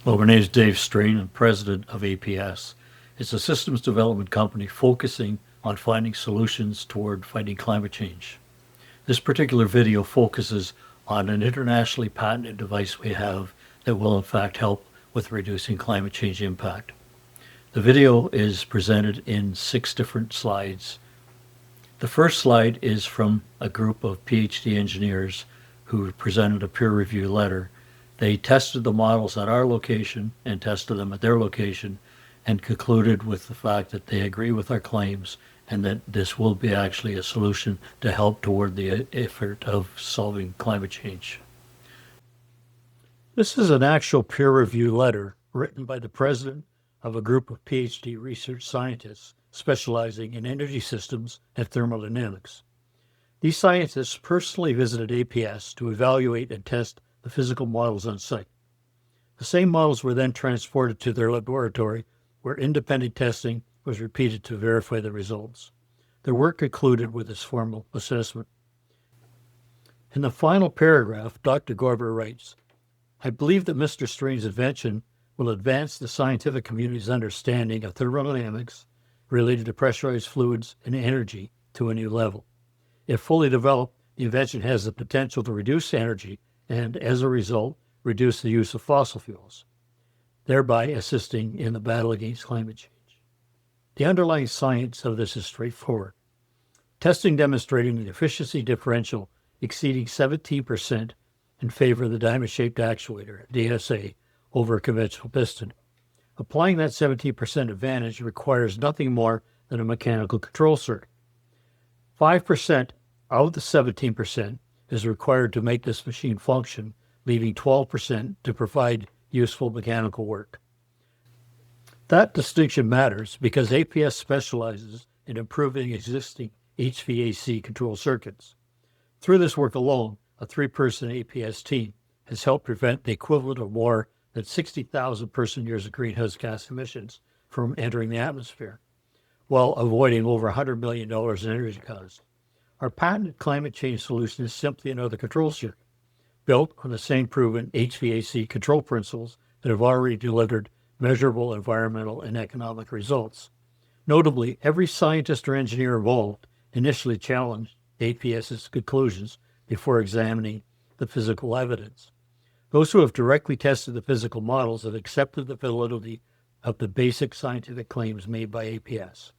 Well, my name is Dave Strain. I'm president of APS. It's a systems development company focusing on finding solutions toward fighting climate change. This particular video focuses on an internationally patented device we have that will in fact help with reducing climate change impact. The video is presented in 6 different slides. The first slide is from a group of PhD engineers who presented a peer review letter. They tested the models at our location and tested them at their location and concluded with the fact that they agree with our claims and that this will be actually a solution to help toward the effort of solving climate change. This is an actual peer review letter written by the president of a group of PhD research scientists specializing in energy systems and thermodynamics. These scientists personally visited APS to evaluate and test the physical models on site. The same models were then transported to their laboratory, where independent testing was repeated to verify the results. Their work concluded with this formal assessment. In the final paragraph, Dr. Gorber writes, "I believe that Mr. Strain's invention will advance the scientific community's understanding of thermodynamics related to pressurized fluids and energy to a new level. If fully developed, the invention has the potential to reduce energy and, as a result, reduce the use of fossil fuels, thereby assisting in the battle against climate change." The underlying science of this is straightforward. Testing demonstrating the efficiency differential exceeding 17% in favor of the diamond-shaped actuator, DSA, over a conventional piston. Applying that 17% advantage requires nothing more than a mechanical control circuit. 5% out of the 17% is required to make this machine function, leaving 12% to provide useful mechanical work. That distinction matters because APS specializes in improving existing HVAC control circuits. Through this work alone, a 3-person APS team has helped prevent the equivalent of more than 60,000 person-years of greenhouse gas emissions from entering the atmosphere, while avoiding over $100 million in energy costs. Our patented climate change solution is simply another control circuit, built on the same proven HVAC control principles that have already delivered measurable environmental and economic results. Notably, every scientist or engineer involved initially challenged APS's conclusions before examining the physical evidence. Those who have directly tested the physical models have accepted the validity of the basic scientific claims made by APS.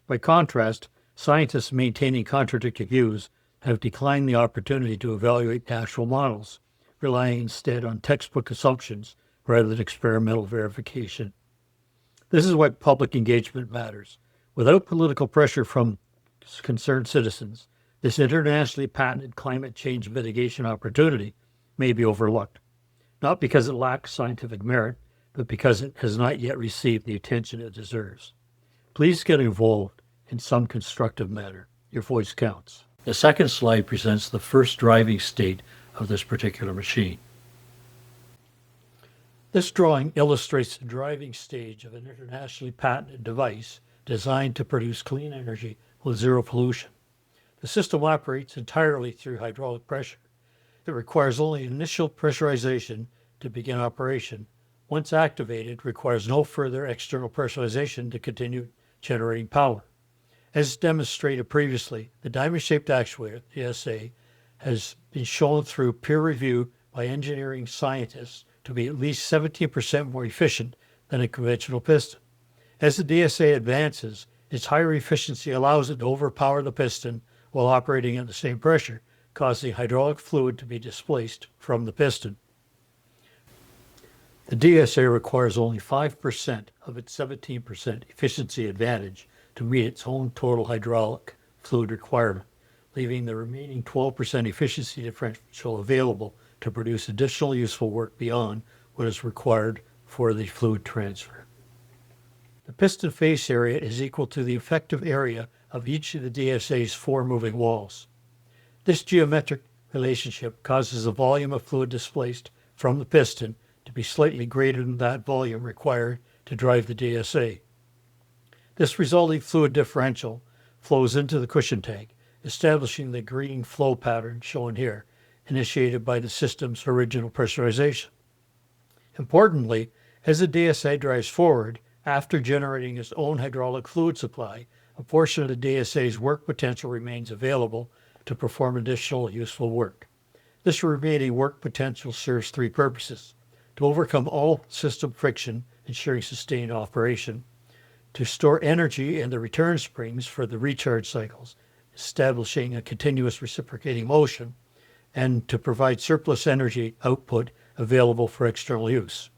By contrast, scientists maintaining contradictory views have declined the opportunity to evaluate actual models, relying instead on textbook assumptions rather than experimental verification. This is why public engagement matters. Without political pressure from concerned citizens, this internationally patented climate change mitigation opportunity may be overlooked, not because it lacks scientific merit, but because it has not yet received the attention it deserves. Please get involved in some constructive manner. Your voice counts. The second slide presents the first driving state of this particular machine. This drawing illustrates the driving stage of an internationally patented device designed to produce clean energy with zero pollution. The system operates entirely through hydraulic pressure. It requires only initial pressurization to begin operation. Once activated, requires no further external pressurization to continue generating power. As demonstrated previously, the diamond-shaped actuator, DSA, has been shown through peer review by engineering scientists to be at least 17% more efficient than a conventional piston. As the DSA advances, its higher efficiency allows it to overpower the piston while operating at the same pressure, causing hydraulic fluid to be displaced from the piston. The DSA requires only 5% of its 17% efficiency advantage to meet its own total hydraulic fluid requirement, leaving the remaining 12% efficiency differential available to produce additional useful work beyond what is required for the fluid transfer. The piston face area is equal to the effective area of each of the DSA's 4 moving walls. This geometric relationship causes the volume of fluid displaced from the piston to be slightly greater than that volume required to drive the DSA. This resulting fluid differential flows into the cushion tank, establishing the green flow pattern shown here, initiated by the system's original pressurization. Importantly, As the DSA drives forward, after generating its own hydraulic fluid supply, a portion of the DSA's work potential remains available to perform additional useful work. This remaining work potential serves three purposes: to overcome all system friction, ensuring sustained operation; to store energy in the return springs for the recharge cycles, establishing a continuous reciprocating motion; and to provide surplus energy output available for external use.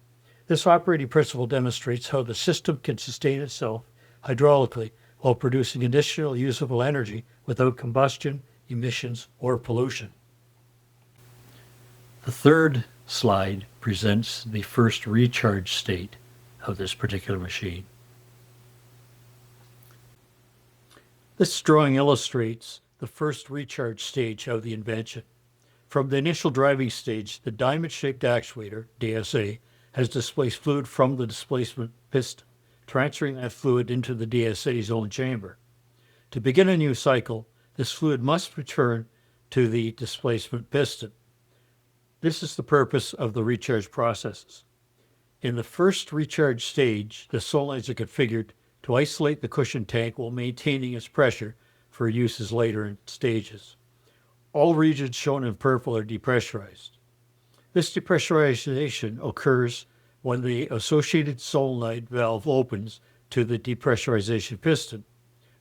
This operating principle demonstrates how the system can sustain itself hydraulically while producing additional usable energy without combustion, emissions, or pollution. The third slide presents the first recharge state of this particular machine. This drawing illustrates the first recharge stage of the invention. From the initial driving stage, the Diamond-Shaped Actuator, DSA, has displaced fluid from the displacement piston, transferring that fluid into the DSA's own chamber. To begin a new cycle, this fluid must return to the displacement piston. This is the purpose of the recharge processes. In the first recharge stage, the solenoids are configured to isolate the cushion tank while maintaining its pressure for uses later in stages. All regions shown in purple are depressurized. This depressurization occurs when the associated solenoid valve opens to the depressurization piston,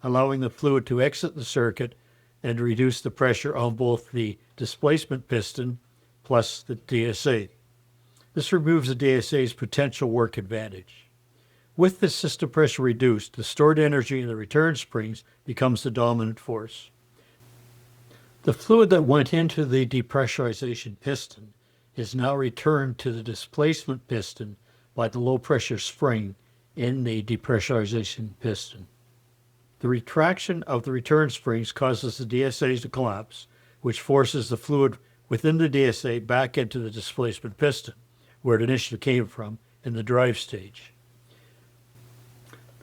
allowing the fluid to exit the circuit and reduce the pressure on both the displacement piston plus the DSA. This removes the DSA's potential work advantage. With the system pressure reduced, the stored energy in the return springs becomes the dominant force. The fluid that went into the depressurization piston is now returned to the displacement piston by the low-pressure spring in the depressurization piston. The retraction of the return springs causes the DSA to collapse, which forces the fluid within the DSA back into the displacement piston, where it initially came from in the drive stage.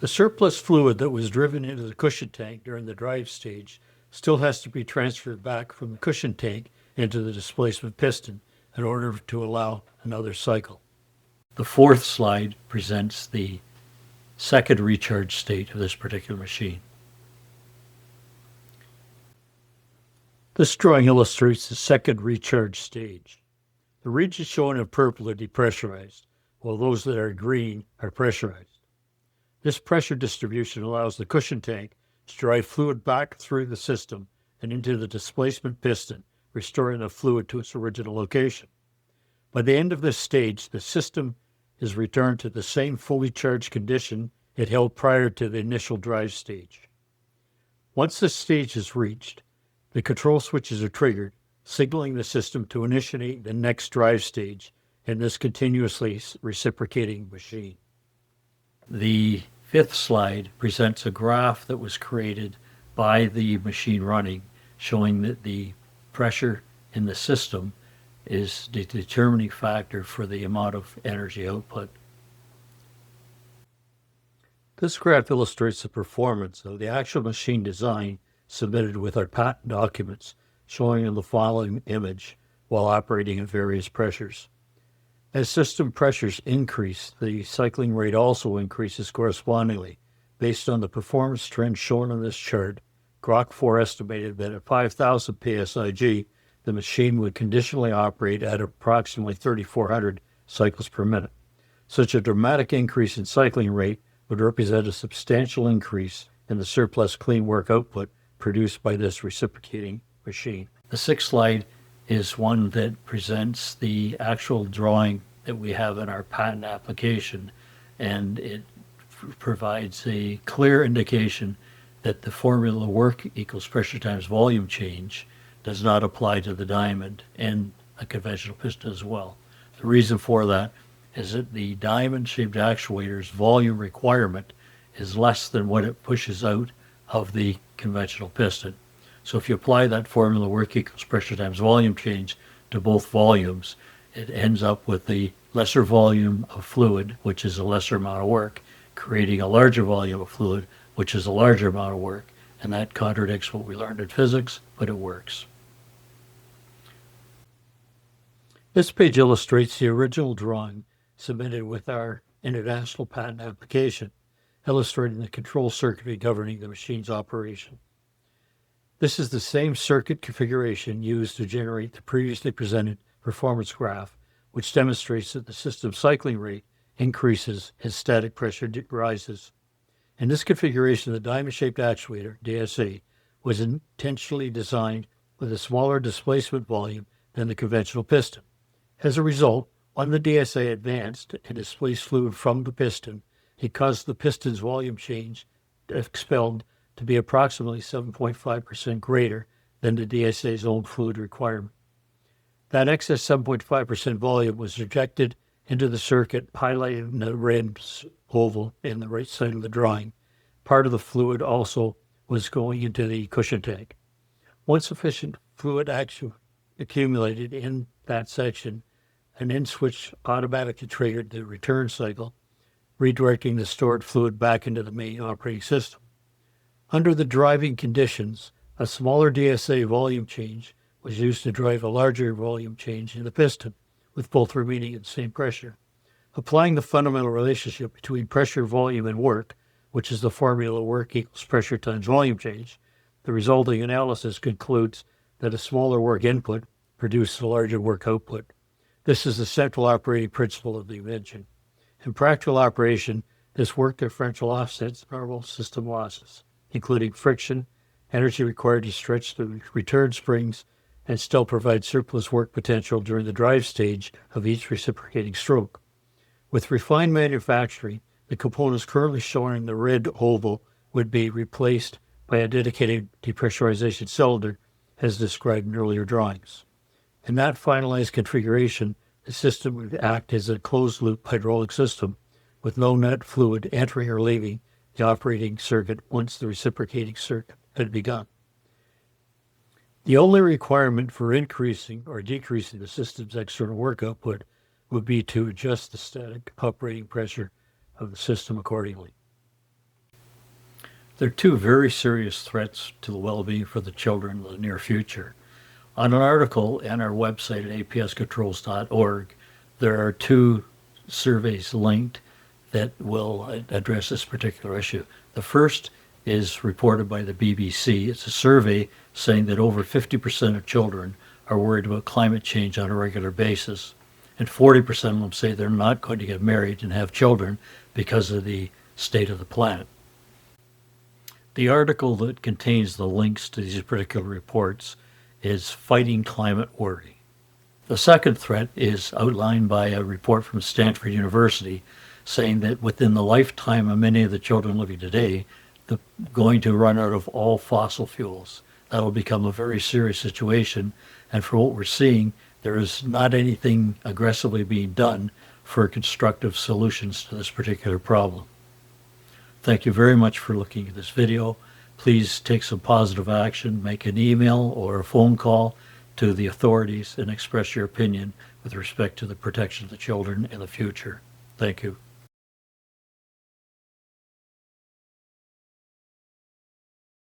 The surplus fluid that was driven into the cushion tank during the drive stage still has to be transferred back from the cushion tank into the displacement piston in order to allow another cycle. The fourth slide presents the second recharge state of this particular machine. This drawing illustrates the second recharge stage. The regions shown in purple are depressurized, while those that are green are pressurized. This pressure distribution allows the cushion tank to drive fluid back through the system and into the displacement piston, restoring the fluid to its original location. By the end of this stage, the system is returned to the same fully charged condition it held prior to the initial drive stage. Once this stage is reached, the control switches are triggered, signaling the system to initiate the next drive stage in this continuously reciprocating machine. The fifth slide presents a graph that was created by the machine running, showing that the pressure in the system is the determining factor for the amount of energy output. This graph illustrates the performance of the actual machine design submitted with our patent documents, showing in the following image while operating at various pressures. As system pressures increase, the cycling rate also increases correspondingly. Based on the performance trend shown on this chart, Grok 4 estimated that at 5,000 psig, the machine would conditionally operate at approximately 3,400 cycles per minute. Such a dramatic increase in cycling rate would represent a substantial increase in the surplus clean work output produced by this reciprocating machine. The sixth slide is one that presents the actual drawing that we have in our patent application, and it provides a clear indication that the formula work equals pressure times volume change does not apply to the diamond and a conventional piston as well. The reason for that is that the diamond-shaped actuator's volume requirement is less than what it pushes out of the conventional piston. So if you apply that formula work equals pressure times volume change to both volumes, it ends up with the lesser volume of fluid, which is a lesser amount of work, creating a larger volume of fluid, which is a larger amount of work. And that contradicts what we learned in physics, but it works. This page illustrates the original drawing submitted with our international patent application, illustrating the control circuitry governing the machine's operation. This is the same circuit configuration used to generate the previously presented performance graph, which demonstrates that the system's cycling rate increases as static pressure rises. In this configuration, the Diamond-Shaped Actuator, DSA, was intentionally designed with a smaller displacement volume than the conventional piston. As a result, when the DSA advanced and displaced fluid from the piston, it caused the piston's volume change expelled to be approximately 7.5% greater than the DSA's own fluid requirement. That excess 7.5% volume was ejected into the circuit, highlighted in the red oval in the right side of the drawing. Part of the fluid also was going into the cushion tank. Once sufficient fluid accumulated in that section, an in switch automatically triggered the return cycle, redirecting the stored fluid back into the main operating system. Under the driving conditions, a smaller DSA volume change was used to drive a larger volume change in the piston, with both remaining at the same pressure. Applying the fundamental relationship between pressure, volume, and work, which is the formula work equals pressure times volume change, the resulting analysis concludes that a smaller work input produces a larger work output. This is the central operating principle of the invention. In practical operation, this work differential offsets normal system losses, including friction, energy required to stretch the return springs, and still provide surplus work potential during the drive stage of each reciprocating stroke. With refined manufacturing, the components currently shown in the red oval would be replaced by a dedicated depressurization cylinder, as described in earlier drawings. In that finalized configuration, the system would act as a closed-loop hydraulic system with no net fluid entering or leaving the operating circuit once the reciprocating circuit had begun. The only requirement for increasing or decreasing the system's external work output would be to adjust the static operating pressure of the system accordingly. There are two very serious threats to the well-being for the children in the near future. On an article on our website at apscontrols.org, there are two surveys linked that will address this particular issue. The first is reported by the BBC. It's a survey saying that over 50% of children are worried about climate change on a regular basis, and 40% of them say they're not going to get married and have children because of the state of the planet. The article that contains the links to these particular reports is Fighting Climate Worry. The second threat is outlined by a report from Stanford University saying that within the lifetime of many of the children living today, they're going to run out of all fossil fuels. That'll become a very serious situation, and for what we're seeing, there is not anything aggressively being done for constructive solutions to this particular problem. Thank you very much for looking at this video. Please take some positive action, make an email or a phone call to the authorities and express your opinion with respect to the protection of the children in the future. Thank you.